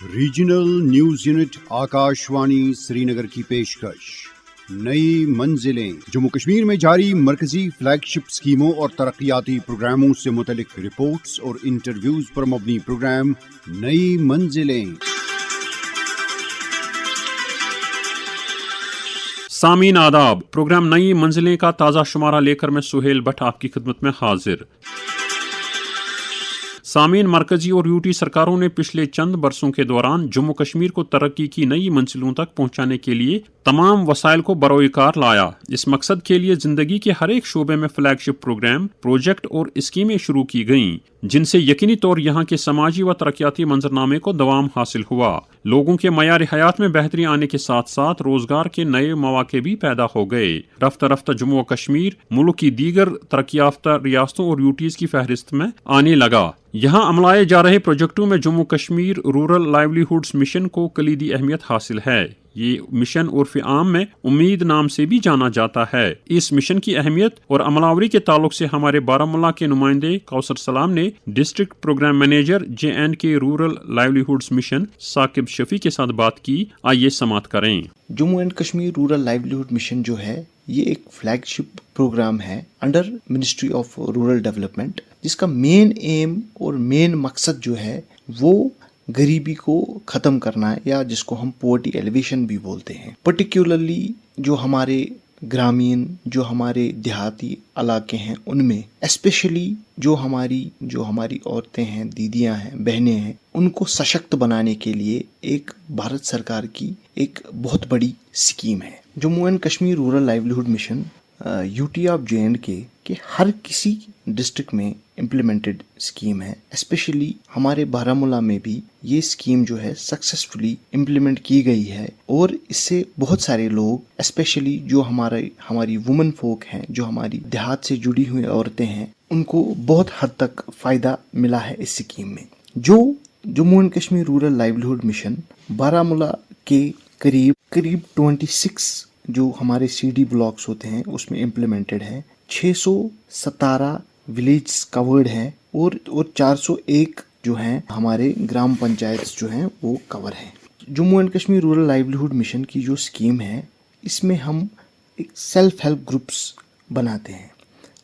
Regional news unit Akashvani سری نگر کی پیشکش نئی منزلیں جموں کشمیر میں جاری مرکزی فلیگ شپ اسکیموں اور ترقیاتی پروگراموں سے متعلق رپورٹس اور انٹرویوز پر مبنی پروگرام نئی منزلیں۔ سامعین آداب، پروگرام نئی منزلیں کا تازہ شمارہ لے کر میں سہیل بٹ آپ کی خدمت میں حاضر۔ سامعین، مرکزی اور یوٹی سرکاروں نے پچھلے چند برسوں کے دوران جموں کشمیر کو ترقی کی نئی منزلوں تک پہنچانے کے لیے تمام وسائل کو بروئے کار لایا۔ اس مقصد کے لیے زندگی کے ہر ایک شعبے میں فلیگ شپ پروگرام، پروجیکٹ اور اسکیمیں شروع کی گئیں، جن سے یقینی طور یہاں کے سماجی و ترقیاتی منظرنامے کو دوام حاصل ہوا۔ لوگوں کے معیار حیات میں بہتری آنے کے ساتھ ساتھ روزگار کے نئے مواقع بھی پیدا ہو گئے۔ رفتہ رفتہ جموں و کشمیر ملک کی دیگر ترقی یافتہ ریاستوں اور یوٹیز کی فہرست میں آنے لگا۔ یہاں عملائے جا رہے پروجیکٹوں میں Jammu Kashmir rural livelihoods mission کو کلیدی اہمیت حاصل ہے۔ یہ مشن عرف عام میں امید نام سے بھی جانا جاتا ہے۔ اس مشن کی اہمیت اور عملاوری کے تعلق سے ہمارے بارہمولہ کے نمائندے کوثر سلام نے district program manager JNK rural livelihoods mission Saqib Shafi کے ساتھ بات کی۔ آئیے سماعت کریں۔ Jammu and Kashmir rural livelihood mission جو ہے یہ ایک فلیگ شپ پروگرام ہے under ministry of rural development, جس کا مین ایم اور مین مقصد جو ہے وہ غریبی کو ختم کرنا ہے، یا جس کو ہم پورٹی ایلیویشن بھی بولتے ہیں۔ پرٹیکولرلی جو ہمارے گرامین، جو ہمارے دیہاتی علاقے ہیں، ان میں اسپیشلی جو ہماری عورتیں ہیں، دیدیاں ہیں، بہنیں ہیں، ان کو سشکت بنانے کے لیے ایک بھارت سرکار کی ایک بہت بڑی اسکیم ہے۔ Jammu and Kashmir rural livelihood mission UT of JNK کے ہر کسی ڈسٹرکٹ میں امپلیمنٹڈ اسکیم ہے۔ اسپیشلی ہمارے بارہمولہ میں بھی یہ اسکیم جو ہے سکسیسفلی امپلیمنٹ کی گئی ہے، اور اس سے بہت سارے لوگ اسپیشلی جو ہماری وومن فوک ہیں، جو ہماری دیہات سے جڑی ہوئی عورتیں ہیں، ان کو بہت حد تک فائدہ ملا ہے اس اسکیم میں۔ جو Jammu and Kashmir rural livelihood mission Baramulla کے قریب 26 جو ہمارے CD بلاکس ہوتے ہیں اس میں امپلیمنٹڈ ہے، 617 ولیجز کورڈ ہیں، اور 401 جو ہیں ہمارے گرام پنچایت جو ہیں وہ کور ہیں۔ Jammu and Kashmir rural livelihood mission کی جو اسکیم ہے، اس میں ہم ایک سیلف ہیلپ گروپس بناتے ہیں۔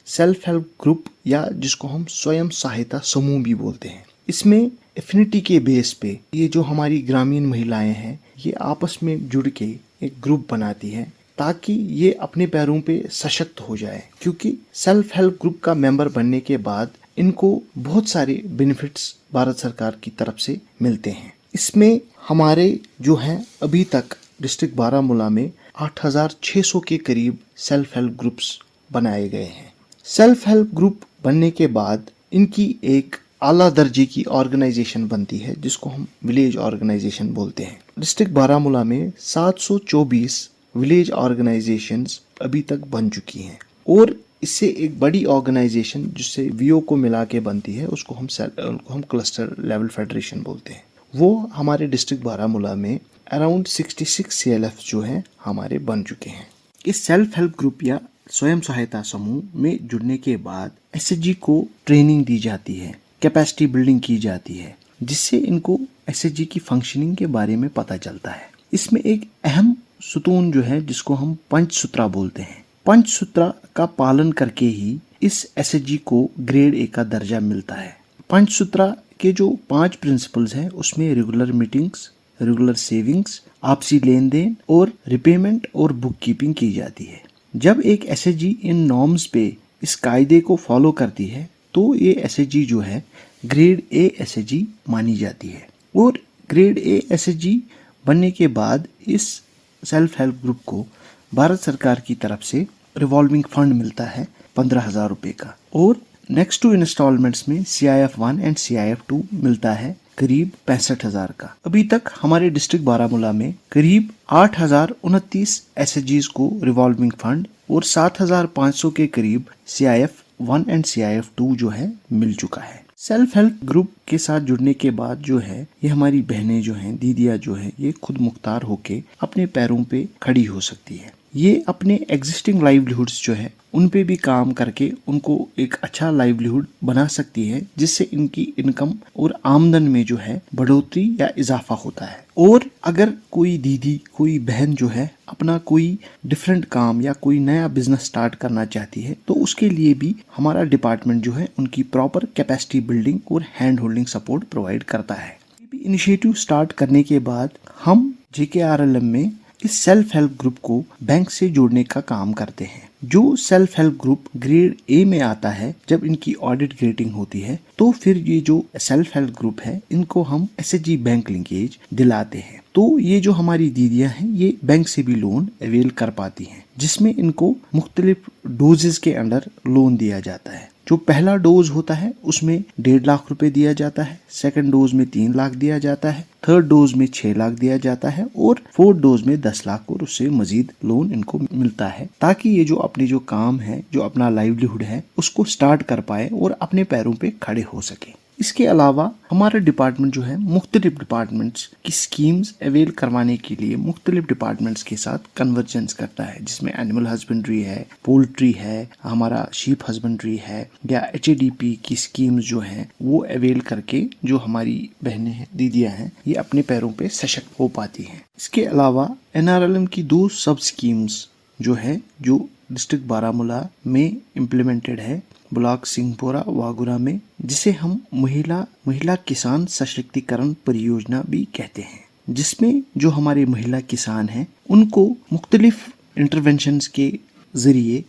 سیلف ہیلپ گروپ یا جس کو ہم سویم سہایتا سموہ بھی بولتے ہیں۔ اس میں ایفینٹی کے بیس پہ یہ جو ہماری گرامین مہیلائیں ہیں، یہ آپس میں جڑ کے ایک گروپ بناتی ہیں تاکہ یہ اپنے پیروں پہ سشکت ہو جائے، کیونکہ سیلف ہیلپ گروپ کا ممبر بننے کے بعد ان کو بہت سارے بینیفٹس بھارت سرکار کی طرف سے ملتے ہیں۔ اس میں ہمارے جو ہیں ابھی تک ڈسٹرکٹ بارہمولہ میں 8600 کے قریب سیلف ہیلپ گروپس بنائے گئے ہیں۔ سیلف ہیلپ گروپ بننے کے بعد ان کی ایک اعلیٰ درجے کی آرگنائزیشن بنتی ہے، جس کو ہم ولیج آرگنائزیشن بولتے ہیں۔ ڈسٹرکٹ بارہمولہ میں 724 ولیج آرگنائزیشنز ابھی تک بن چکی ہیں، اور اس سے ایک بڑی آرگنائزیشن جس سے VO کو ملا کے بنتی ہے، اس کو ہم کلسٹر لیول فیڈریشن بولتے ہیں۔ وہ ہمارے ڈسٹرکٹ بارہمولہ میں اراؤنڈ 66 CLF جو ہیں ہمارے بن چکے ہیں۔ اس سیلف ہیلپ گروپ یا سویم سہایتا سموہ میں جڑنے کے بعد SHG کو ٹریننگ دی جاتی ہے، کیپیسٹی بلڈنگ کی جاتی ہے، جس سے ان کو SHG کی فنکشننگ کے بارے میں پتہ چلتا ہے۔ اس میں ایک اہم ستون جو ہے جس کو ہم پنچ سترا بولتے ہیں، پنچ سترا کا پالن کر کے ہی اس SHG کو گریڈ A کا درجہ ملتا ہے۔ پنچ سترا کے جو 5 پرنسپلز ہیں، اس میں ریگولر میٹنگز، ریگولر سیونگز، آپسی لین دین اور ریپیمنٹ اور بک کیپنگ کی جاتی ہے۔ جب ایک SHG ان نارمز پہ اس قاعدے کو فالو کرتی ہے تو یہ SHG جو ہے گریڈ A SHG مانی جاتی ہے، اور گریڈ A SHG بننے کے بعد اس سیلف ہیلپ گروپ کو بھارت سرکار کی طرف سے ریوالونگ فنڈ ملتا ہے 15,000 روپے کا، اور نیکسٹ 2 انسٹالمنٹس میں CIF1 اینڈ CIF2 ملتا ہے قریب 65,000 کا۔ ابھی تک ہمارے ڈسٹرکٹ بارہمولہ میں قریب 8,029 SHGs کو ریوالونگ فنڈ اور 7,500 کے قریب CIF1 اینڈ CIF2 جو ہے مل چکا ہے۔ سیلف ہیلپ گروپ کے ساتھ جڑنے کے بعد جو ہے یہ ہماری بہنیں جو ہیں، دیدیاں جو ہیں، یہ خود مختار ہو کے اپنے پیروں پہ کھڑی ہو سکتی ہے۔ یہ اپنے ایگزسٹنگ لائیولیہڈس جو ہے ان پہ بھی کام کر کے ان کو ایک اچھا لائیولیہڈ بنا سکتی ہے، جس سے ان کی انکم اور آمدن میں جو ہے بڑھوتری یا اضافہ ہوتا ہے۔ اور اگر کوئی دیدی، کوئی بہن جو ہے اپنا کوئی ڈفرینٹ کام یا کوئی نیا بزنس سٹارٹ کرنا چاہتی ہے تو اس کے لیے بھی ہمارا ڈپارٹمنٹ جو ہے ان کی پراپر کیپیسٹی بلڈنگ اور ہینڈ ہولڈنگ سپورٹ پرووائڈ کرتا ہے۔ انیشیٹو سٹارٹ کرنے کے بعد ہم JKRLM میں اس سیلف ہیلپ گروپ کو بینک سے جوڑنے کا کام کرتے ہیں۔ جو self help group grade A میں آتا ہے، جب ان کی آڈٹ گریڈنگ ہوتی ہے تو پھر یہ جو سیلف ہیلپ گروپ ہے ان کو ہم SHG بینک لنکیج دلاتے ہیں۔ تو یہ جو ہماری دیدیاں ہیں یہ بینک سے بھی لون اویل کر پاتی ہیں، جس میں ان کو مختلف ڈوزز کے انڈر لون دیا جاتا ہے۔ جو پہلا ڈوز ہوتا ہے اس میں 1.5 لاکھ روپے دیا جاتا ہے، سیکنڈ ڈوز میں 3 لاکھ دیا جاتا ہے، تھرڈ ڈوز میں 6 لاکھ دیا جاتا ہے اور فورتھ ڈوز میں 10 لاکھ اور اس سے مزید لون ان کو ملتا ہے، تاکہ یہ جو اپنی جو کام ہے، جو اپنا لائیولیہڈ ہے اس کو سٹارٹ کر پائے اور اپنے پیروں پہ کھڑے ہو سکے۔ اس کے علاوہ ہمارا ڈپارٹمنٹ جو ہے مختلف ڈپارٹمنٹس کی سکیمز اویل کروانے کے لیے مختلف ڈپارٹمنٹس کے ساتھ کنورجنس کرتا ہے، جس میں اینیمل ہسبنڈری ہے، پولٹری ہے، ہمارا شیپ ہسبنڈری ہے، یا HADP کی سکیمز جو ہیں وہ اویل کر کے جو ہماری بہنیں ہیں، دیدیاں ہیں، یہ اپنے پیروں پہ سشکت ہو پاتی ہیں۔ اس کے علاوہ NRLM کی 2 سب سکیمز جو ہے جو ڈسٹرکٹ بارہمولہ میں امپلیمنٹڈ ہے، بلاک سنگھ پورہ واگورہ میں، جسے ہم مہیلا کسان سشکتیکرن پریوجنا بھی کہتے ہیں، جس میں جو ہمارے مہیلا کسان ہیں ان کو مختلف انٹرونشنز کے ذریعے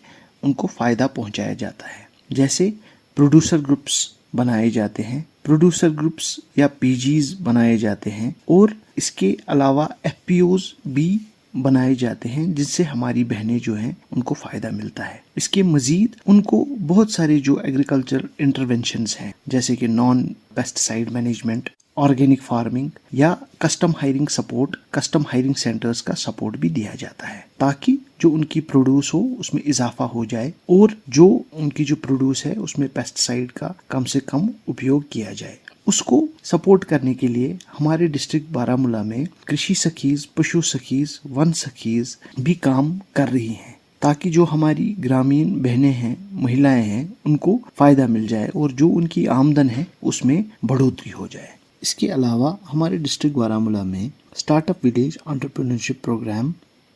ان کو فائدہ پہنچایا جاتا ہے، جیسے پروڈیوسر گروپس بنائے جاتے ہیں، پروڈیوسر گروپس یا PGs بنائے جاتے ہیں، اور اس کے علاوہ FPOs بھی بنائے جاتے ہیں، جس سے ہماری بہنیں جو ہیں ان کو فائدہ ملتا ہے۔ اس کے مزید ان کو بہت سارے جو ایگریکلچر انٹرونشنز ہیں، جیسے کہ نان پیسٹیسائیڈ مینجمنٹ، آرگینک فارمنگ یا custom hiring support, custom hiring centres کا سپورٹ بھی دیا جاتا ہے، تاکہ جو ان کی پروڈیوس ہو اس میں اضافہ ہو جائے اور جو ان کی جو پروڈیوس ہے اس میں پیسٹیسائیڈ کا کم سے کم اپیوگ کیا جائے۔ اس کو سپورٹ کرنے کے لیے ہمارے ڈسٹرکٹ بارہمولہ میں کرشی سکھیز، پشو سکھیز، ون سکھیز بھی کام کر رہی ہیں، تاکہ جو ہماری گرامین بہنیں ہیں، مہیلائیں ہیں، ان کو فائدہ مل جائے اور جو ان کی آمدن ہے اس میں بڑھوتری ہو جائے۔ اس کے علاوہ ہمارے ڈسٹرکٹ بارہمولہ میں start up village entrepreneurship programme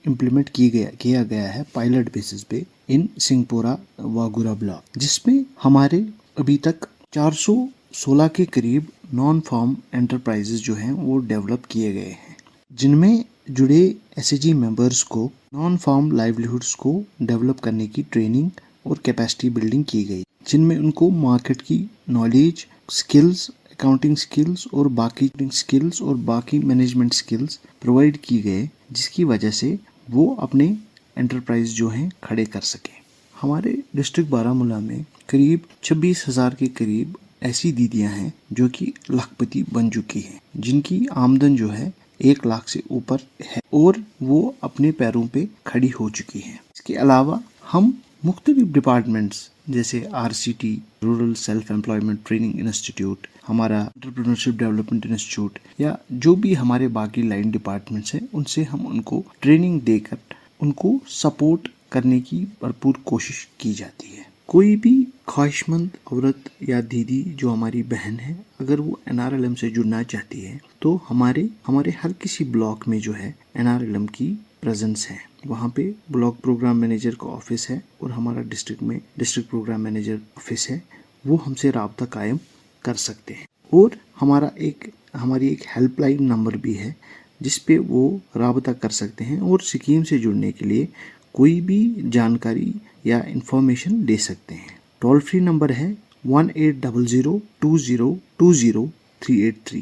implement کیا گیا ہے پائلٹ بیسس پہ ان سنگھ پورہ واگورہ بلاک، جس میں ہمارے ابھی تک 416 کے قریب نان فارم انٹرپرائزز جو ہیں وہ ڈیولپ کیے گئے ہیں، جن میں جڑے SHG ممبرز کو نان فارم لائیولیہڈس کو ڈیولپ کرنے کی ٹریننگ اور کیپیسٹی بلڈنگ کی گئی، جن میں ان کو مارکیٹ کی نالج، سکلز، اکاؤنٹنگ سکلز اور باقی مینجمنٹ سکلز پرووائڈ کی گئے، جس کی وجہ سے وہ اپنے انٹرپرائز جو ہیں کھڑے کر سکیں۔ ہمارے ڈسٹرکٹ بارہمولہ میں قریب 26,000 کے قریب ایسی دیدیاں ہیں جو کہ لاکھ پتی بن چکی ہیں، جن کی آمدن جو ہے 1 لاکھ سے اوپر ہے اور وہ اپنے پیروں پہ کھڑی ہو چکی ہیں۔ اس کے علاوہ ہم مختلف ڈپارٹمنٹس جیسے RCT rural self employment training institute, ہمارا انٹرپرینورشپ ڈیولپمنٹ انسٹیٹیوٹ، یا جو بھی ہمارے باقی لائن ڈپارٹمنٹس ہیں، ان سے ہم ان کو ٹریننگ دے کر ان کو سپورٹ کرنے کی بھرپور کوشش کی جاتی ہے۔ کوئی بھی خواہش مند عورت یا دیدی جو ہماری بہن ہے، اگر وہ NRLM سے جڑنا چاہتی ہے تو ہمارے ہر کسی بلاک میں جو ہے NRLM کی پریزنس ہے۔ وہاں پہ بلاک پروگرام مینیجر کا آفس ہے اور ہمارا ڈسٹرکٹ میں ڈسٹرکٹ پروگرام مینیجر آفس ہے، وہ ہم سے رابطہ قائم کر سکتے ہیں۔ اور ہماری ایک ہیلپ لائن نمبر بھی ہے جس پہ وہ رابطہ کر سکتے ہیں اور اسکیم سے جڑنے کے لیے کوئی بھی جانکاری یا انفارمیشن دے سکتے ہیں۔ ٹول فری نمبر ہے 180020200383۔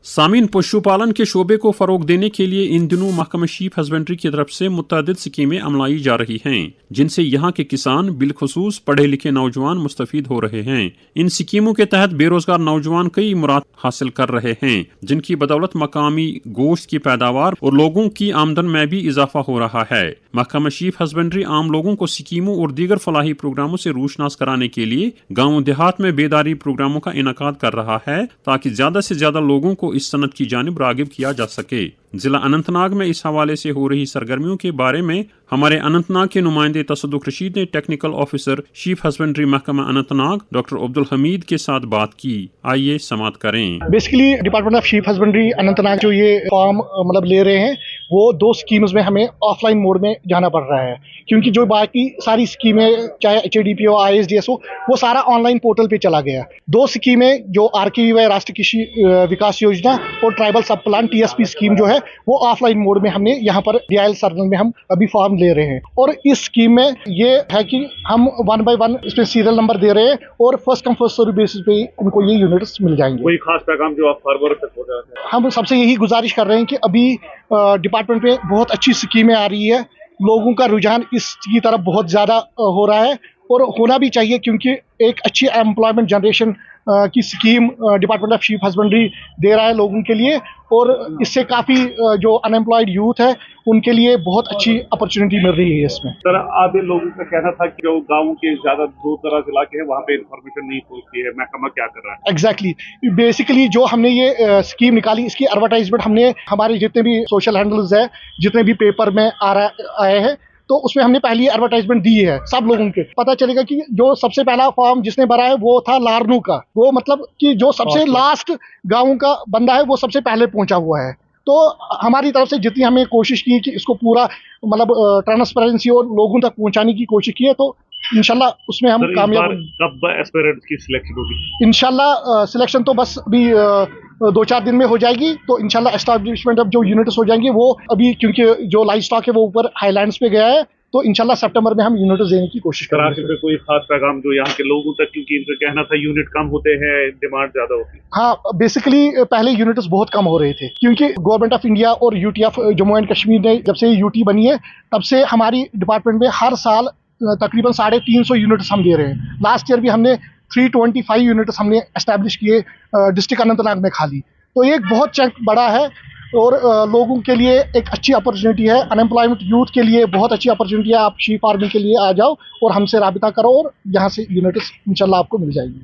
سامعین، پشو پالن کے شعبے کو فروغ دینے کے لیے ان دنوں محکمہ شیپ ہسبینڈری کی طرف سے متعدد سکیمیں عملائی جا رہی ہیں، جن سے یہاں کے کسان بالخصوص پڑھے لکھے نوجوان مستفید ہو رہے ہیں۔ ان سکیموں کے تحت بے روزگار نوجوان کئی مراد حاصل کر رہے ہیں، جن کی بدولت مقامی گوشت کی پیداوار اور لوگوں کی آمدن میں بھی اضافہ ہو رہا ہے۔ محکمہ شیپ ہسبینڈری عام لوگوں کو سکیموں اور دیگر فلاحی پروگراموں سے روشناس کرانے کے لیے گاؤں دیہات میں بیداری پروگراموں کا انعقاد کر رہا ہے، تاکہ زیادہ سے زیادہ لوگوں کو اس इस सनत की जानिब रागिब किया जा सके। जिला अनंतनाग में इस हवाले से हो रही सरगर्मियों के बारे में हमारे अनंतनाग के नुमाइंदे तसद्दुक रशीद ने टेक्निकल ऑफिसर चीफ हस्बेंड्री महकमा अनंतनाग डॉक्टर अब्दुल हमीद के साथ बात की। आइए समात करें। Basically department of sheep husbandry Anantnag जो ये फॉर्म मतलब ले रहे हैं, वो 2 स्कीम्स में हमें ऑफलाइन मोड में जाना पड़ रहा है, क्योंकि जो बाकी सारी स्कीमें चाहे HADP हो, ISDS हो, वो सारा ऑनलाइन पोर्टल पे चला गया। 2 स्कीमें जो RKVY राष्ट्रीय कृषि विकास योजना और ट्राइबल सब प्लान TSP स्कीम जो है वो ऑफलाइन मोड में हमने यहाँ पर DIL सर्कल में हम अभी फॉर्म ले रहे हैं। और इस स्कीम में ये है कि हम 1 by 1 इसमें सीरियल नंबर दे रहे हैं और first come first serve basis पे उनको ये यूनिट्स मिल जाएंगे। कोई खास पैगाम जो आप फार्मर तक हो जाते हैं? हम सबसे यही गुजारिश कर रहे हैं कि अभी डिपार्टमेंट में बहुत अच्छी स्कीमें आ रही है, लोगों का रुझान इसकी तरफ बहुत ज़्यादा हो रहा है और होना भी चाहिए, क्योंकि एक अच्छी एम्प्लॉयमेंट जनरेशन की scheme department of sheep husbandry दे रहा है लोगों के लिए, और इससे काफ़ी जो अनएम्प्लॉयड यूथ है उनके लिए बहुत अच्छी अपॉर्चुनिटी मिल रही है इसमें। सर, आधे लोगों का कहना था कि जो गाँव के ज़्यादा दूर दराज इलाके हैं वहाँ पे इन्फॉर्मेशन नहीं पहुँचती है, महकमा क्या कर रहा है? एग्जैक्टली, बेसिकली जो हमने ये स्कीम निकाली, इसकी एडवर्टाइजमेंट हमने हमारे जितने भी सोशल हैंडल्स है, जितने भी पेपर में आए हैं, तो उसमें हमने पहली एडवर्टाइजमेंट दी है। सब लोगों के पता चलेगा कि जो सबसे पहला फॉर्म जिसने भरा है वो था लारनू का, वो मतलब कि जो सबसे लास्ट गाँव का बंदा है वो सबसे पहले पहुंचा हुआ है। तो हमारी तरफ से जितनी हमें कोशिश की कि इसको पूरा मतलब ट्रांसपेरेंसी और लोगों तक पहुंचाने की कोशिश की है, तो इंशाल्लाह उसमें हम कामयाब। कब एस्पिरेंट्स की सिलेक्शन होगी? इंशाल्लाह सिलेक्शन तो बस अभी 2-4 दिन में हो जाएगी। तो इंशाल्लाह एस्टैब्लिशमेंट ऑफ जो यूनिट्स हो जाएंगे वो अभी, क्योंकि जो लाइव स्टॉक है वो ऊपर हाईलैंड्स पे गया है, तो इंशाल्लाह सितंबर में हम यूनिट्स देने की कोशिश करेंगे। पे कोई खास पैगाम जो यहाँ के लोगों तक, क्योंकि इनका कहना था यूनिट कम होते हैं, डिमांड ज्यादा होती है। हाँ, बेसिकली पहले यूनिट्स बहुत कम हो रहे थे, क्योंकि गवर्नमेंट ऑफ इंडिया और UT of Jammu and Kashmir ने जब से UT बनी है तब से हमारी डिपार्टमेंट में हर साल तकरीबन 350 यूनिट्स हम दे रहे हैं। लास्ट ईयर भी हमने 325 यूनिट्स हमने एस्टैब्लिश किए डिस्ट्रिक्ट अनंतनाग में खाली। तो ये एक बहुत चंक बड़ा है और लोगों के लिए एक अच्छी अपॉर्चुनिटी है, अनएम्प्लॉयमेंट यूथ के लिए बहुत अच्छी अपॉर्चुनिटी है। आप शी फार्मिंग के लिए आ जाओ और हमसे राबिता करो और यहाँ से यूनिट्स इंशाल्लाह आपको मिल जाएगी।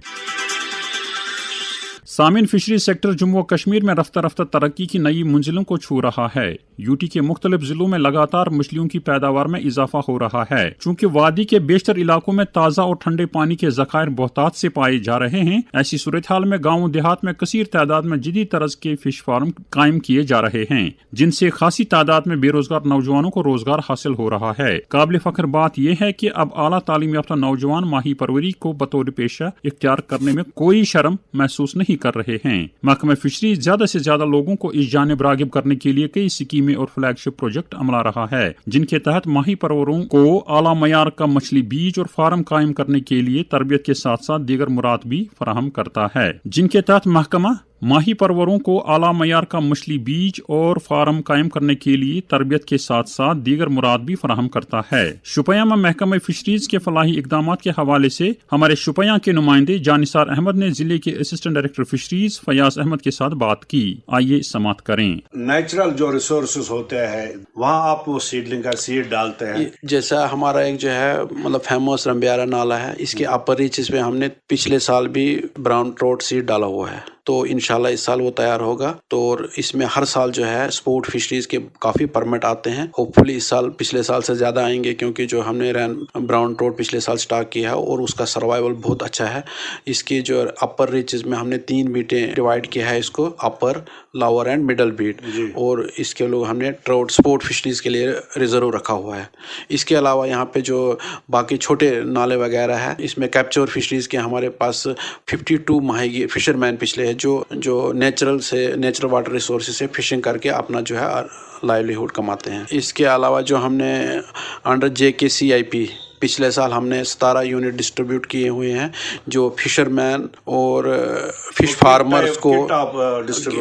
सामिन फिशरी सेक्टर जम्मू व कश्मीर में रफ्ता रफ्ता तरक्की की नई मंजिलों को छू रहा है। UT के मुख्तलिफ जिलों में लगातार मछलियों की पैदावार में इजाफा हो रहा है। चूंकि वादी के बेशतर इलाकों में ताज़ा और ठंडे पानी के ज़खायर बहुतात से पाए जा रहे हैं, ऐसी सूरत हाल में गाँव देहात में कसीर तादाद में जदीद तरज के फिश फार्म कायम किए जा रहे हैं, जिनसे खासी तादाद में बेरोजगार नौजवानों को रोजगार हासिल हो रहा है। काबिल फख्र बात यह है कि अब आला तालीम याफ्ता नौजवान माही परवरी को बतौर पेशा इख्तियार करने में कोई शर्म महसूस नहीं कर रहे हैं। महकमा फिशरी ज्यादा से ज्यादा लोगों को इस जानिब रागिब करने के लिए कई स्कीमें और फ्लैगशिप प्रोजेक्ट अमला रहा है, जिनके तहत माही परवरों को आला मयार का मछली बीज और फार्म कायम करने के लिए तरबियत के साथ साथ दीगर मुराद भी फराहम करता है, जिनके तहत महकमा माही परवरों को आला मयार का मछली बीज और फार्म कायम करने के लिए तरबियत के साथ साथ दीगर मुराद भी फराहम करता है। शुपया में महकमा फिशरीज के फलाही इकदाम के हवाले से हमारे शुपया के नुमाइंदे जानिसार अहमद ने जिले के assistant director fisheries Fayaz Ahmad के साथ बात की। आइए समात करें। नेचुरल जो रिसोर्सेज होते हैं वहाँ आप वो सीडलिंग का सीड डालते हैं। जैसा हमारा एक जो है मतलब फेमस रंबियारा नाला है, इसके अपर रीचेस में हमने पिछले साल भी ब्राउन ट्रोट सीड डाला हुआ है, तो इंशाल्लाह इस साल वो तैयार होगा। तो इसमें हर साल जो है स्पोर्ट फिशरीज के काफ़ी परमिट आते हैं। होपफुली इस साल पिछले साल से ज़्यादा आएंगे, क्योंकि जो हमने ब्राउन ट्रोट पिछले साल स्टार्ट किया है और उसका सर्वाइवल बहुत अच्छा है। इसकी जो अपर रीचेस में हमने 3 बीटें डिवाइड किया है, इसको अपर, लोअर एंड मिडल बीट, और इसके लोग हमने ट्रोट स्पोर्ट फिशरीज के लिए रिजर्व रखा हुआ है। इसके अलावा यहाँ पे जो बाकी छोटे नाले वगैरह है, इसमें कैप्चर फिशरीज के हमारे पास 52 माही फिशरमैन पिछले जो नेचुरल वाटर रिसोर्सेज से फिशिंग करके अपना जो है लाइवलीहुड कमाते हैं। इसके अलावा जो हमने अंडर JKCIP पिछले साल हमने 17 यूनिट डिस्ट्रीब्यूट किए हुए हैं, जो फिशरमैन और फिश फार्मर्स को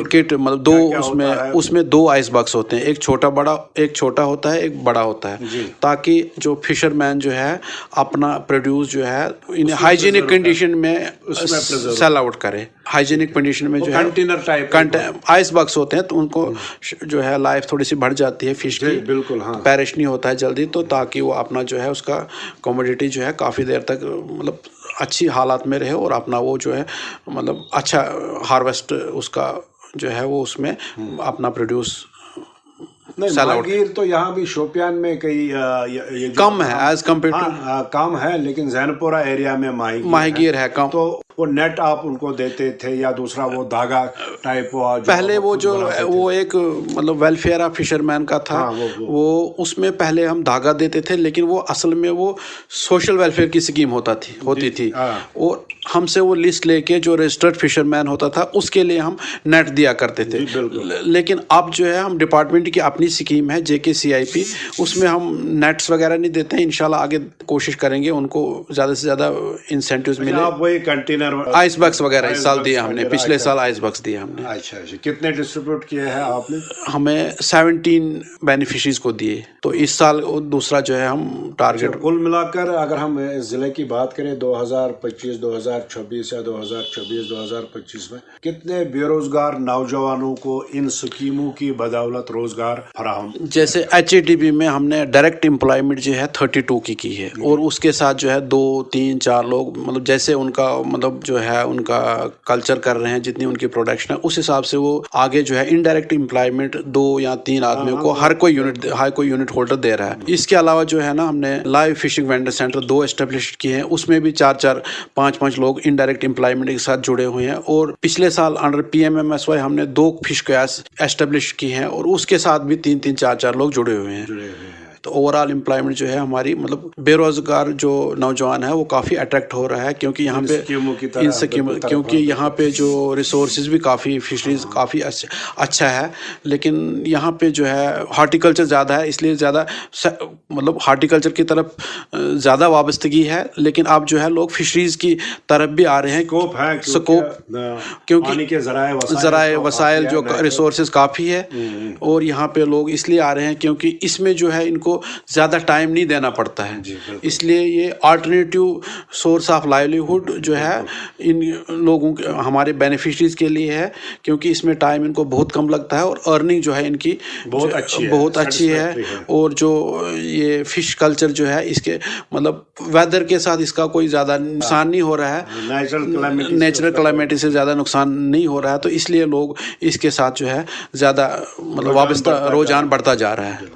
किट मतलब 2 उसमें 2 आइस बॉक्स होते हैं, एक छोटा होता है, एक बड़ा होता है, ताकि जो फिशरमैन जो है अपना प्रोड्यूस जो है इन हाइजीनिक कंडीशन में सेल आउट करे। हाइजीनिक कंडीशन में जो है कंटेनर आइस बॉक्स होते हैं, तो उनको जो है लाइफ थोड़ी सी बढ़ जाती है फिश की, बिल्कुल पैरिश नहीं होता है जल्दी, तो ताकि वो अपना जो है उसका कमोडिटी जो है काफ़ी देर तक मतलब अच्छी हालात में रहे और अपना वो जो है मतलब अच्छा हार्वेस्ट उसका जो है वो उसमें अपना प्रोड्यूस नहीं, माहीगीर तो यहाँ भी शोपियान में कई ये जो कम है एज कम्पेयर टू, कम है, लेकिन जैनपुरा एरिया में माहीगीर है कम। तो वो नेट आप उनको देते थे या दूसरा वो धागा टाइप पहले वो जो वो एक मतलब वेलफेयर ऑफ फिशरमैन का था, वो उसमें पहले हम धागा देते थे, लेकिन वो असल में वो सोशल वेलफेयर की स्कीम होती थी और हमसे वो लिस्ट लेके जो रजिस्टर्ड फिशरमैन होता था उसके लिए हम नेट दिया करते थे। लेकिन अब जो है हम डिपार्टमेंट की अपनी स्कीम है JKCIP, उसमें हम नेट्स वगैरह नहीं देते हैं। इंशाल्लाह आगे कोशिश करेंगे उनको ज़्यादा से ज़्यादा इंसेंटिव्स मिले। आप वही कंटेनर आइस बक्स वगैरह इस साल दिए हमने, पिछले साल आइस बक्स दिए हमने। अच्छा, कितने डिस्ट्रीब्यूट किए हैं आपने? हमें 17 बेनिफिशरीज को दिए, तो इस साल दूसरा जो है हम टारगेट। कुल मिलाकर अगर हम इस जिले की बात करें 2025, 2026 या 2024-2025 में कितने बेरोजगार नौजवानों को इन स्कीमों की बदौलत रोजगार फराहम? जैसे HADB में हमने डायरेक्ट एम्प्लॉयमेंट जो है 32 की है, और उसके साथ जो है 2, 3, 4 लोग, मतलब जैसे उनका मतलब जो है उनका कल्चर कर रहे हैं, जितनी उनकी प्रोडक्शन है उस हिसाब से वो आगे जो है इनडायरेक्ट एम्प्लॉयमेंट 2 या 3 आदमियों को हर कोई यूनिट होल्डर दे रहा है। इसके अलावा जो है ना, हमने live fishing vendor centre 2 establish किए हैं, उसमें भी 4-4, 5-5 लोग इनडायरेक्ट एम्प्लॉयमेंट के साथ जुड़े हुए हैं। और पिछले साल अंडर PMMSY हमने 2 फिश क्यास एस्टेब्लिश की हैं और उसके साथ भी 3-3, 4-4 लोग जुड़े हुए हैं। तो ओवरऑल एम्प्लॉयमेंट जो है हमारी, मतलब बेरोजगार जो नौजवान है वो काफ़ी अट्रैक्ट हो रहा है, क्योंकि यहाँ पे इन स्कीमों क्योंकि यहाँ पे जो रिसोर्सेज भी काफ़ी, फिशरीज काफ़ी अच्छा है, लेकिन यहाँ पे जो है हॉर्टिकल्चर ज़्यादा है, इसलिए ज़्यादा मतलब हॉर्टिकल्चर की तरफ ज़्यादा वाबस्तगी है। लेकिन अब जो है लोग फिशरीज की तरफ भी आ रहे हैं, स्कोप क्योंकि ज़राए वसाइल जो रिसोर्सेज काफ़ी है, और यहाँ पे लोग इसलिए आ रहे हैं क्योंकि इसमें जो है इनको ज़्यादा टाइम नहीं देना पड़ता है, इसलिए ये अल्टरनेटिव सोर्स ऑफ लाइवलीहुड जो है इन लोगों के, हमारे बेनिफिशरीज के लिए है, क्योंकि इसमें टाइम इनको बहुत कम लगता है और अर्निंग जो है इनकी बहुत अच्छी है। और जो ये फिश कल्चर जो है, इसके मतलब वेदर के साथ इसका कोई ज़्यादा नुकसान नहीं हो रहा है, नेचुरल क्लाइमेटी से ज़्यादा नुकसान नहीं हो रहा है, तो इसलिए लोग इसके साथ जो है ज़्यादा मतलब वाबस्ता रुझान बढ़ता जा रहा है।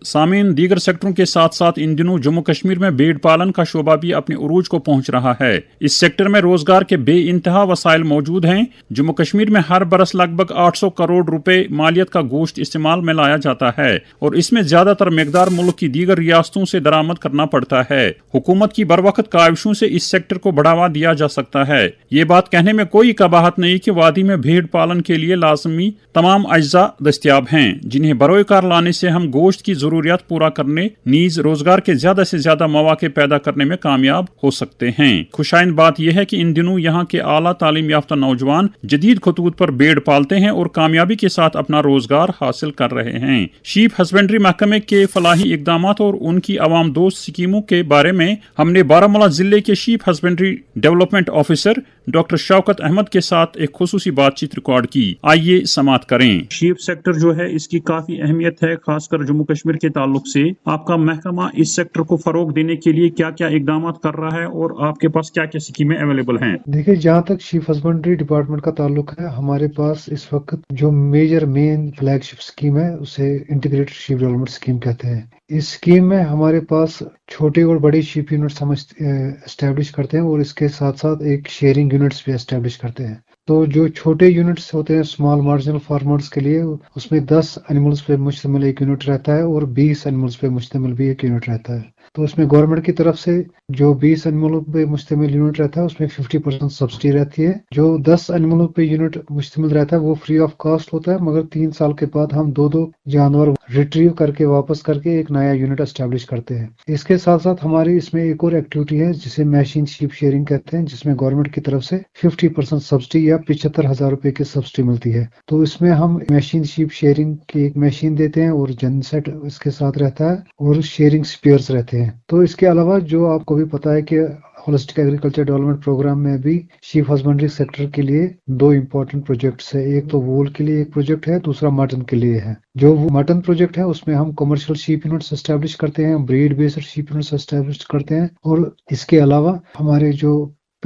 सामीन, दीगर सेक्टरों के साथ साथ इन दिनों जम्मू कश्मीर में भेड़ पालन का शोबा भी अपने उरूज को पहुंच रहा है। इस सेक्टर में रोजगार के बेइंतहा वसाइल मौजूद हैं। जम्मू कश्मीर में हर बरस लगभग 800 करोड़ रुपए मालियत का गोश्त इस्तेमाल में लाया जाता है और इसमें ज्यादातर मिकदार मुल्क की दीगर रियासतों से दरामद करना पड़ता है। हुकूमत की बरवक्त काविशों से इस सेक्टर को बढ़ावा दिया जा सकता है। ये बात कहने में कोई कबाहत नहीं कि वादी में भेड़ पालन के लिए लाजमी तमाम अज्जा दस्तियाब हैं, जिन्हें बरोएकार लाने से हम गोश्त की जरूरियात पूरा करने नीज रोजगार के ज्यादा से ज्यादा मौके पैदा करने में कामयाब हो सकते हैं। खुशाइन बात यह है कि इन दिनों यहाँ के आला तालीम याफ्ता नौजवान जदीद खतूत पर भेड़ पालते हैं और कामयाबी के साथ अपना रोजगार हासिल कर रहे हैं। शीप हस्बेंड्री महकमे के फलाही इकदाम और उनकी अवाम दोस्त स्कीमों के बारे में हमने बारामूला जिले के sheep husbandry development officer doctor Shaukat Ahmad के साथ एक खुसूसी बातचीत रिकॉर्ड की। आइए समात करें। शीप सेक्टर जो है इसकी काफी अहमियत है, खासकर जम्मू कश्मीर के ताल्लुक से। आपका महकमा इस सेक्टर को फरोग देने के लिए क्या क्या इकदाम कर रहा है और आपके पास क्या क्या स्कीमें अवेलेबल हैं? देखिए, जहाँ तक शीप हस्बेंड्री डिपार्टमेंट का ताल्लुक है, हमारे पास इस वक्त जो मेन फ्लैगशिप स्कीम है उसे इंटीग्रेटेड शीप डेवलपमेंट स्कीम कहते हैं। इस स्कीम में हमारे पास छोटे और बड़े शीप यूनिट्स हम एस्टेब्लिश करते हैं और इसके साथ साथ एक शेयरिंग यूनिट्स भी एस्टेब्लिश करते हैं। तो जो छोटे यूनिट्स होते हैं स्मॉल मार्जिनल फार्मर्स के लिए, उसमें 10 एनिमल्स पे मुश्तमिल एक यूनिट रहता है और 20 एनिमल्स पे मुश्तमिल भी एक यूनिट रहता है। तो उसमें गवर्नमेंट की तरफ से जो 20 एनिमलों पे मुश्तमिल यूनिट रहता है उसमें 50% सब्सिडी रहती है। जो 10 एनिमलों पे यूनिट मुश्तमिल रहता है वो फ्री ऑफ कॉस्ट होता है, मगर 3 साल के बाद हम 2 जानवर रिट्रीव करके वापस करके एक नया यूनिट एस्टेब्लिश करते हैं। इसके साथ साथ हमारी इसमें एक और एक्टिविटी है जिसे मशीन शीप शेयरिंग कहते हैं, जिसमें गवर्नमेंट की तरफ से 50% सब्सिडी या 75,000 रुपए की सब्सिडी मिलती है। तो इसमें हम मशीन शीप शेयरिंग की एक मशीन देते हैं और जनसेट इसके साथ रहता है और शेयरिंग स्पेयर्स रहते हैं। तो इसके अलावा जो आपको भी पता है कि होलिस्टिक एग्रीकल्चर डेवलपमेंट प्रोग्राम में भी शीप हस्बेंड्री सेक्टर के लिए 2 इम्पोर्टेंट प्रोजेक्ट्स है। एक तो वूल के लिए एक प्रोजेक्ट है, दूसरा मटन के लिए है। जो मटन प्रोजेक्ट है उसमें हम कमर्शियल शीप यूनिट्स एस्टेब्लिश करते हैं, breed based sheep units establish करते हैं और इसके अलावा हमारे जो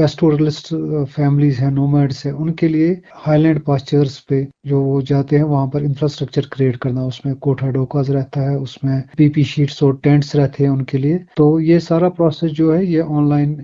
पेस्टोरलिस्ट फैमिलीज हैं, नोमैड्स हैं, उनके लिए हाईलैंड पास्चर्स पे जो वो जाते हैं वहाँ पर इंफ्रास्ट्रक्चर क्रिएट करना, उसमें कोठा डोकाज रहता है, उसमें पीपी शीट्स और टेंट्स रहते हैं उनके लिए। तो ये सारा प्रोसेस जो है ये ऑनलाइन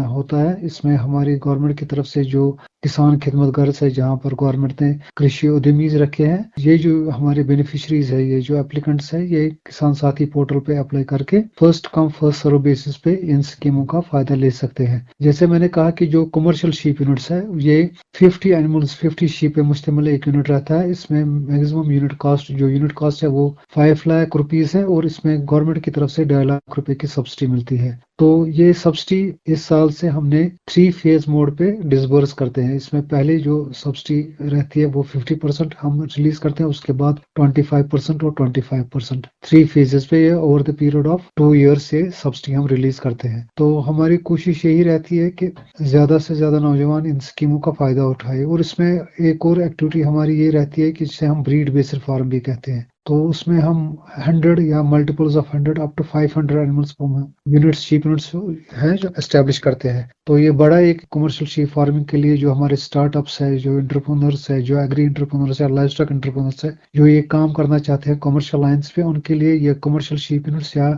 होता है। इसमें हमारी गवर्नमेंट की तरफ से जो किसान खिदमत गर्ज है, जहाँ पर गवर्नमेंट ने कृषि उद्यमीज रखे हैं, ये जो हमारे बेनिफिशरीज है, ये जो एप्लीकेंट्स है, ये किसान साथी पोर्टल पे अप्लाई करके first come first serve basis पे इन स्कीमों का फायदा ले सकते हैं। जैसे मैंने कहा कि जो कमर्शियल शीप यूनिट्स है, ये 50 एनिमल्स 50 शीप पे मुश्तमिल एक यूनिट रहता है। इसमें मैक्सिमम यूनिट कॉस्ट है वो 5 लाख रुपीस है और इसमें गवर्नमेंट की तरफ से 2.5 लाख रुपए की सब्सिडी मिलती है। तो ये सब्सिडी इस साल से हमने 3 फेज मोड पे डिसबर्स करते हैं। इसमें पहले जो सब्सिडी रहती है वो 50% हम रिलीज करते हैं, उसके बाद 25% और 25%, 3 फेजेस पे over the period of 2 years से सब्सिडी हम रिलीज करते हैं। तो हमारी कोशिश यही रहती है कि ज्यादा से ज्यादा नौजवान इन स्कीमों का फायदा उठाए। और इसमें एक और एक्टिविटी हमारी ये रहती है कि जिसे हम ब्रीड बेस्ड फार्म भी कहते हैं। तो उसमें हम 100 या multiples of 100 up to 500 animals units sheep units हैं जो एस्टेब्लिश करते हैं। तो ये बड़ा एक कमर्शियल शीप फार्मिंग के लिए जो हमारे स्टार्टअप्स है, जो एंटरप्रेन्योर्स है, जो एग्री एंटरप्रेन्योर्स है, लाइव स्टॉक एंटरप्रेन्योर्स है, जो ये काम करना चाहते हैं कमर्शियल लाइन्स पे, उनके लिए ये कमर्शियल शीप यूनिट्स या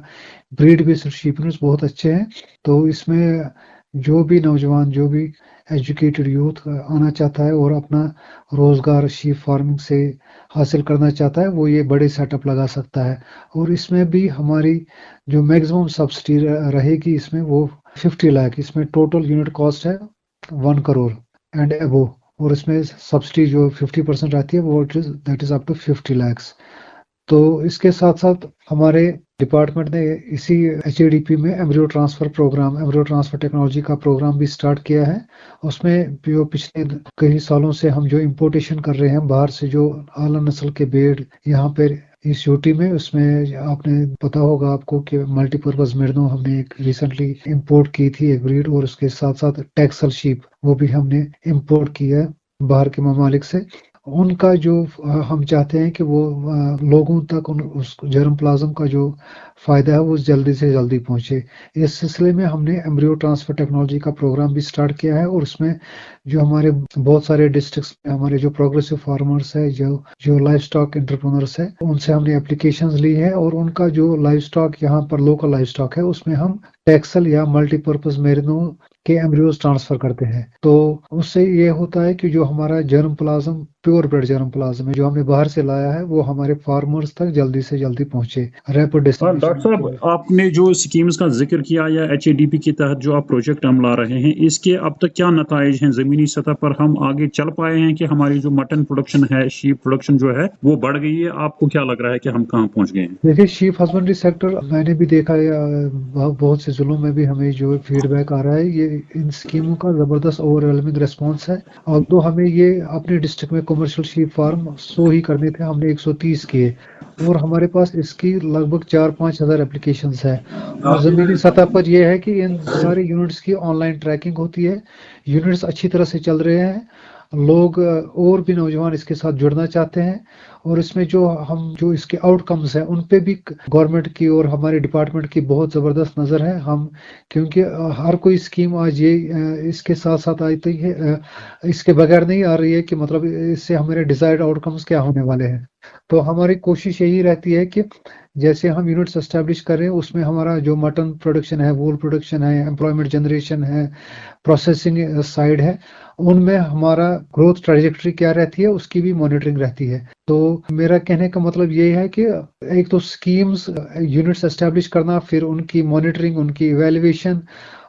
ब्रीड बेस्ड शीप यूनिट्स बहुत अच्छे हैं। तो इसमें जो भी नौजवान, जो भी एजुकेटेड यूथ आना चाहता है और अपना रोजगार शीप फार्मिंग से हासिल करना चाहता है, वो ये बड़े सेटअप लगा सकता है। और इसमें भी हमारी जो मैक्सिमम सब्सिडी रहेगी इसमें वो 50 लाख, इसमें टोटल यूनिट कॉस्ट है 1 करोड़ एंड अबो, और इसमें सब्सिडी जो 50% रहती है वो that is up to 50 lakh. तो इसके साथ साथ हमारे डिपार्टमेंट ने इसी HADP में एम्ब्रियो ट्रांसफर टेक्नोलॉजी का प्रोग्राम भी स्टार्ट किया है। उसमें जो पिछले कई सालों से हम जो इम्पोर्टेशन कर रहे हैं बाहर से, जो आला नस्ल के भेड़ यहाँ पे इस यूटी में, उसमें आपने पता होगा आपको कि मल्टीपर्पज मेढ़ो हमने एक रिसेंटली इंपोर्ट की थी एक ब्रीड, और उसके साथ साथ टेक्सल शीप वो भी हमने इंपोर्ट की है बाहर के ममालिक से। उनका जो हम चाहते हैं कि वो लोगों तक उस जर्म प्लाज्म का जो फायदा है वो जल्दी से जल्दी पहुंचे। इस सिलसिले में हमने एम्ब्रियो ट्रांसफर टेक्नोलॉजी का प्रोग्राम भी स्टार्ट किया है, और उसमें जो हमारे बहुत सारे डिस्ट्रिक्ट्स में हमारे जो प्रोग्रेसिव फार्मर्स है, जो लाइव स्टॉक एंटरप्रेन्योर्स है, उनसे हमने एप्लीकेशंस ली है, और उनका जो लाइव स्टॉक यहाँ पर लोकल लाइव स्टॉक है उसमें हम टेक्सल या मल्टीपर्पज मेरिनो के एम्ब्रियोज ट्रांसफर करते हैं। तो उससे ये होता है कि जो हमारा germ plasm, pure bread germ plasm है जो हमने बाहर से लाया है, वो हमारे फार्मर्स तक जल्दी से जल्दी पहुंचे रैपिड डिस्ट्रीब्यूशन। डॉक्टर साहब, आपने जो स्कीम्स का जिक्र किया या HADP के तहत जो आप प्रोजेक्ट हम ला रहे हैं, इसके अब तक क्या नताइज हैं? जमीनी सतह पर हम आगे चल पाए हैं कि हमारी जो मटन प्रोडक्शन है, शीप प्रोडक्शन जो है वो बढ़ गई है? आपको क्या लग रहा है कि हम कहाँ पहुंच गए हैं? देखिए, शीप हस्बेंड्री सेक्टर मैंने भी देखा है, बहुत से जिलों में भी हमें जो फीडबैक आ रहा है, ये इन स्कीमों का जबरदस्त ओवरवेलमिंग रेस्पॉन्स है। और तो हमें ये अपने डिस्ट्रिक्ट में कमर्शियल शीप फार्म 100 ही करने थे, हमने 130 किए, और हमारे पास इसकी लगभग 4-5 हज़ार एप्लीकेशंस है। और जमीनी सतह पर यह है कि इन सारे यूनिट्स की ऑनलाइन ट्रैकिंग होती है, यूनिट्स अच्छी तरह से चल रहे हैं, लोग और भी नौजवान इसके साथ जुड़ना चाहते हैं, और इसमें जो इसके आउटकम्स हैं उन पे भी गवर्नमेंट की और हमारे डिपार्टमेंट की बहुत ज़बरदस्त नज़र है। हम क्योंकि हर कोई स्कीम आज ये इसके साथ साथ आती है, इसके बगैर नहीं आ रही है कि मतलब इससे हमारे डिजायर्ड आउटकम्स क्या होने वाले हैं। तो हमारी कोशिश यही रहती है कि जैसे हम यूनिट्स एस्टेब्लिश कर रहे हैं, उसमें हमारा जो मटन प्रोडक्शन है, वूल प्रोडक्शन है, एम्प्लॉयमेंट जनरेशन है, प्रोसेसिंग साइड है, उनमें हमारा ग्रोथ ट्रैजेक्टरी क्या रहती है उसकी भी मॉनिटरिंग रहती है। तो मेरा कहने का मतलब ये है कि एक तो स्कीम्स यूनिट्स एस्टेब्लिश करना, फिर उनकी मॉनिटरिंग, उनकी इवैल्यूएशन,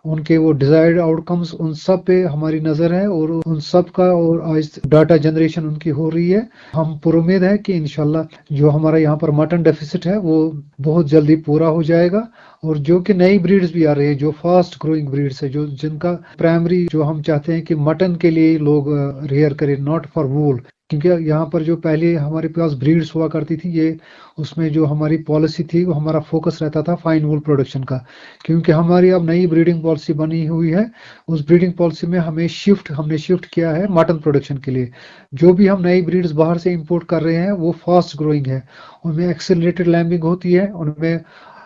उनके वो डिजायर्ड आउटकम्स, उन सब पे हमारी नजर है, और उन सब का और आज डाटा जनरेशन उनकी हो रही है। हम पुरुमेद है कि इंशाल्लाह जो हमारा यहाँ पर मटन डेफिसिट है वो बहुत जल्दी पूरा हो जाएगा, और जो कि नई ब्रीड्स भी आ रही है, जो फास्ट ग्रोइंग ब्रीड्स है, जो जिनका प्राइमरी जो हम चाहते हैं कि मटन के लिए लोग रेयर करें, नॉट फॉर वूल। क्योंकि यहाँ पर जो पहले हमारे पास ब्रीड्स हुआ करती थी, ये उसमें जो हमारी पॉलिसी थी वो हमारा फोकस रहता था फाइन वूल प्रोडक्शन का। क्योंकि हमारी अब नई ब्रीडिंग पॉलिसी बनी हुई है, उस ब्रीडिंग पॉलिसी में हमने शिफ्ट किया है मटन प्रोडक्शन के लिए। जो भी हम नई ब्रीड्स बाहर से इंपोर्ट कर रहे हैं वो फास्ट ग्रोइंग है, उनमें एक्सेलरेटेड लैम्बिंग होती है, उनमें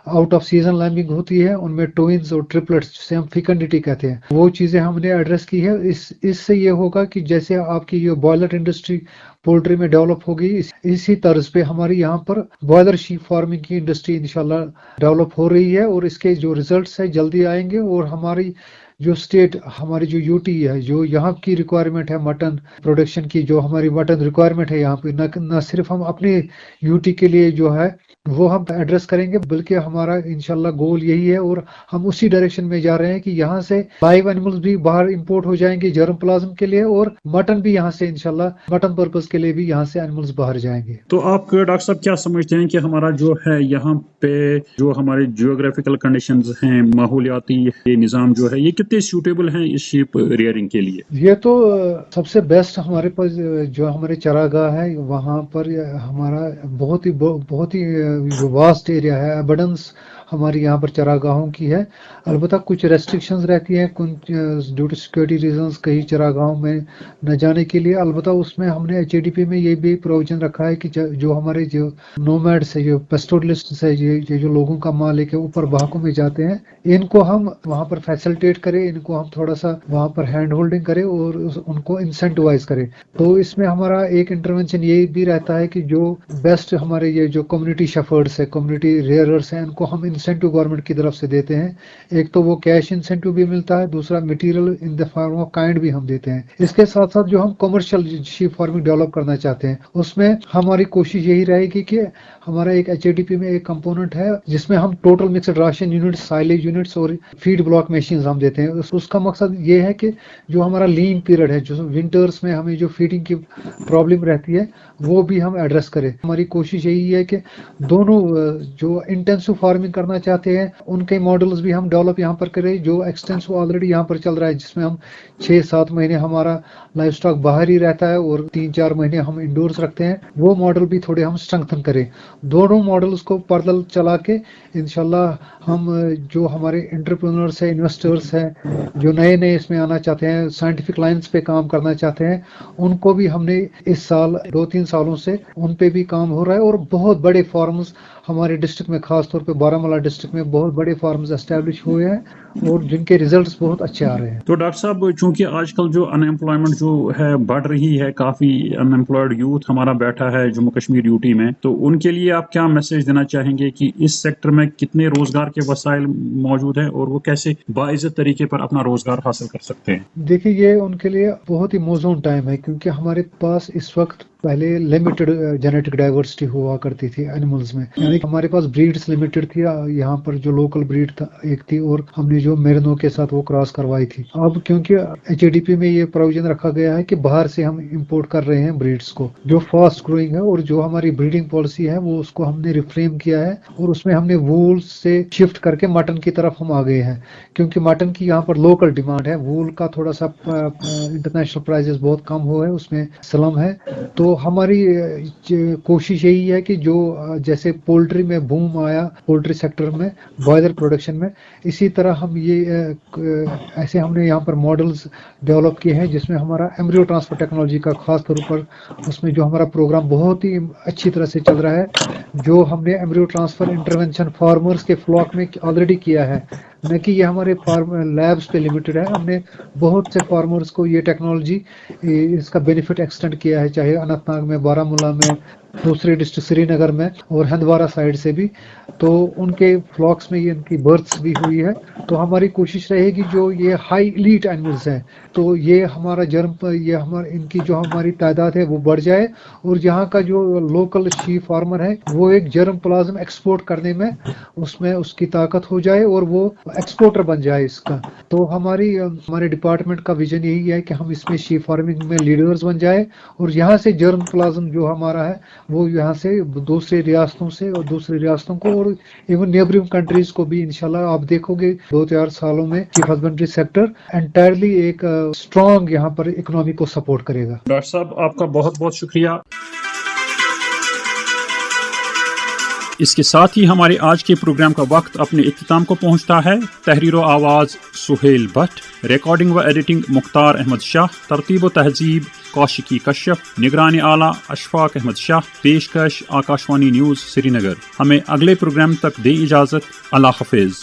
आउट ऑफ सीजन लैम्बिंग होती है, उनमें ट्विंस और ट्रिपलेट्स जिसे हम फिकंडिटी कहते हैं, वो चीज़ें हमने एड्रेस की है। इससे ये होगा कि जैसे आपकी ये बॉयलर इंडस्ट्री पोल्ट्री में डेवलप होगी, इसी तर्ज पे हमारी यहाँ पर बॉयलर शीप फार्मिंग की इंडस्ट्री इंशाल्लाह डेवलप हो रही है, और इसके जो रिजल्ट्स है जल्दी आएंगे। और हमारी जो स्टेट, हमारी जो यूटी है, जो यहाँ की रिक्वायरमेंट है मटन प्रोडक्शन की, जो हमारी मटन रिक्वायरमेंट है यहाँ पे, न सिर्फ हम अपने यूटी के लिए जो है वो हम एड्रेस करेंगे, बल्कि हमारा इंशाल्लाह गोल यही है, और हम उसी डायरेक्शन में जा रहे हैं कि यहाँ से लाइव एनिमल्स भी बाहर इंपोर्ट हो जाएंगे जर्म प्लाज्म के लिए, और मटन भी यहाँ से इंशाल्लाह मटन पर्पस के लिए भी यहाँ से एनिमल्स बाहर जाएंगे। तो आप डॉक्टर साहब क्या समझते हैं कि हमारा जो है यहाँ पे जो हमारे जियोग्राफिकल कंडीशंस हैं, माहौलियाती ये निज़ाम जो है, ये कितने सूटेबल हैं इस शीप रियरिंग के लिए? ये तो सबसे बेस्ट हमारे पास जो हमारे चरागाह है, वहाँ पर हमारा बहुत ही वास्ट एरिया है, एबंडेंस हमारी यहाँ पर चरागाहों की है। अलबत्ता कुछ रेस्ट्रिक्शंस रहती हैं, कुछ ड्यू टू सिक्योरिटी रीजंस कई चरागाहों में न जाने के लिए। अलबत्ता उसमें हमने एचएडीपी में ये भी प्रोविजन रखा है कि जो हमारे जो नोमैड्स है, जो पेस्टोरलिस्ट्स है, ये जो लोगों का माल लेके ऊपर बहाकों में जाते हैं, इनको हम वहाँ पर फैसिलिटेट करें, इनको हम थोड़ा सा वहाँ पर हैंड होल्डिंग करें और उनको इंसेंटिवाइज करें। तो इसमें हमारा एक इंटरवेंशन ये भी रहता है कि जो बेस्ट हमारे ये जो कम्युनिटी शेफर्ड्स है, कम्युनिटी रेयरर्स हैं, इनको हम इंसेंटिव गवर्नमेंट की तरफ से देते हैं। एक तो वो कैश इंसेंटिव भी मिलता है, दूसरा material in the form of kind भी हम देते हैं। इसके साथ साथ जो हम कमर्शियल शीप फार्मिंग डेवलप करना चाहते हैं, उसमें हमारी कोशिश यही रहेगी कि हमारा एक एचएडीपी में एक कंपोनेंट है जिसमें हम total mixed ration units, silage units और फीड ब्लॉक मशीन्स हम देते हैं। उसका मकसद ये है कि जो हमारा लीन पीरियड है, जो विंटर्स में हमें जो फीडिंग की प्रॉब्लम रहती है, वो भी हम एड्रेस करें। हमारी कोशिश यही है कि दोनों जो इंटेंसिव फार्मिंग करना चाहते हैं उनके मॉडल्स भी हम डेवलप यहाँ पर करें। जो एक्सटेंसिव ऑलरेडी यहाँ पर चल रहा है, जिसमें हम 6-7 महीने हमारा लाइफ स्टॉक बाहर ही रहता है और 3-4 महीने हम इंडोर्स रखते हैं, वो मॉडल भी थोड़े हम स्ट्रेंथन करें। दोनों मॉडल्स को पैरेलल चला के इंशाल्लाह हम जो हमारे एंटरप्रेन्योर्स है, इन्वेस्टर्स हैं, जो नए नए इसमें आना चाहते हैं, साइंटिफिक लाइंस पे काम करना चाहते हैं, उनको भी हमने इस साल 2-3 सालों से उन पे भी काम हो रहा है। और बहुत बड़े फार्म्स हमारे डिस्ट्रिक्ट में, खासतौर पे बारामूला डिस्ट्रिक्ट में बहुत बड़े फार्म्स एस्टैब्लिश हुए हैं और जिनके रिजल्ट्स बहुत अच्छे आ रहे हैं। तो डॉक्टर साहब, चूंकि आजकल जो अनएम्प्लॉयमेंट जो है बढ़ रही है, काफी अनएम्प्लॉयड यूथ हमारा बैठा है जम्मू कश्मीर यूटी में, तो उनके लिए आप क्या मैसेज देना चाहेंगे कि इस सेक्टर में कितने रोजगार के वसाइल मौजूद हैं और वो कैसे बाइज्जत तरीके पर अपना रोजगार हासिल कर सकते हैं? देखिए, ये उनके लिए बहुत ही मौजूद टाइम है, क्योंकि हमारे पास इस वक्त पहले लिमिटेड जेनेटिक डाइवर्सिटी हुआ करती थी एनिमल्स में, यानी हमारे पास ब्रीड्स लिमिटेड थी। यहाँ पर जो लोकल ब्रीड था एक थी, और हमने जो मेरिनो के साथ वो क्रॉस करवाई थी। अब क्योंकि एचएडीपी में ये प्रोविजन रखा गया है कि बाहर से हम इंपोर्ट कर रहे हैं ब्रीड्स को जो फास्ट ग्रोइंग है, और जो हमारी ब्रीडिंग पॉलिसी है वो उसको हमने रिफ्रेम किया है, और उसमें हमने वूल से शिफ्ट करके मटन की तरफ हम आ गए हैं, क्योंकि मटन की यहाँ पर लोकल डिमांड है। वूल का थोड़ा सा इंटरनेशनल प्राइसेस बहुत कम हुए, उसमें स्लम है। तो हमारी कोशिश यही है कि जो जैसे पोल्ट्री में बूम आया, पोल्ट्री सेक्टर में, बॉयलर प्रोडक्शन में, इसी तरह हम ये ऐसे हमने यहाँ पर मॉडल्स डेवलप किए हैं, जिसमें हमारा एम्ब्रियो ट्रांसफर टेक्नोलॉजी का खास तौर पर उसमें जो हमारा प्रोग्राम बहुत ही अच्छी तरह से चल रहा है। जो हमने एम्ब्रियो ट्रांसफर इंटरवेंशन फार्मर्स के फ्लॉक में ऑलरेडी किया है, न कि ये हमारे फार्म लैब्स पे लिमिटेड है। हमने बहुत से फार्मर्स को ये टेक्नोलॉजी, इसका बेनिफिट एक्सटेंड किया है, चाहे अनंतनाग में, बारामूला में, दूसरे डिस्ट्रिक्ट श्रीनगर में और हंदवारा साइड से भी। तो उनके फ्लॉक्स में ये इनकी बर्थ्स भी हुई है। तो हमारी कोशिश रहेगी जो ये हाई एलीट एनिमल्स हैं, तो ये हमारा जर्म, ये हमारे इनकी जो हमारी तादाद है वो बढ़ जाए, और यहाँ का जो लोकल शीप फार्मर है वो एक जर्म प्लाज्म एक्सपोर्ट करने में उसमें उसकी ताकत हो जाए और वो एक्सपोर्टर बन जाए इसका। तो हमारे डिपार्टमेंट का विजन यही है कि हम इसमें शीप फार्मिंग में लीडर्स बन जाए, और यहाँ से जर्म प्लाज्म जो हमारा है वो यहाँ से दूसरे रियासतों से और दूसरी रियासतों को और इवन नेबरिंग कंट्रीज को भी इंशाल्लाह आप देखोगे 2-4 सालों में शीप हस्बेंड्री सेक्टर एंटायरली एक स्ट्रॉन्ग यहाँ पर इकोनॉमी को सपोर्ट करेगा। डॉक्टर साहब, आपका बहुत बहुत शुक्रिया। اس کے ساتھ ہی ہمارے آج کے پروگرام کا وقت اپنے اختتام کو پہنچتا ہے. تحریر و آواز سہیل بٹ، ریکارڈنگ و ایڈیٹنگ مختار احمد شاہ، ترتیب و تہذیب کاشکی کشف، نگران اعلیٰ اشفاق احمد شاہ، پیشکش آکاشوانی نیوز سری نگر. ہمیں اگلے پروگرام تک دیں اجازت. اللہ حافظ.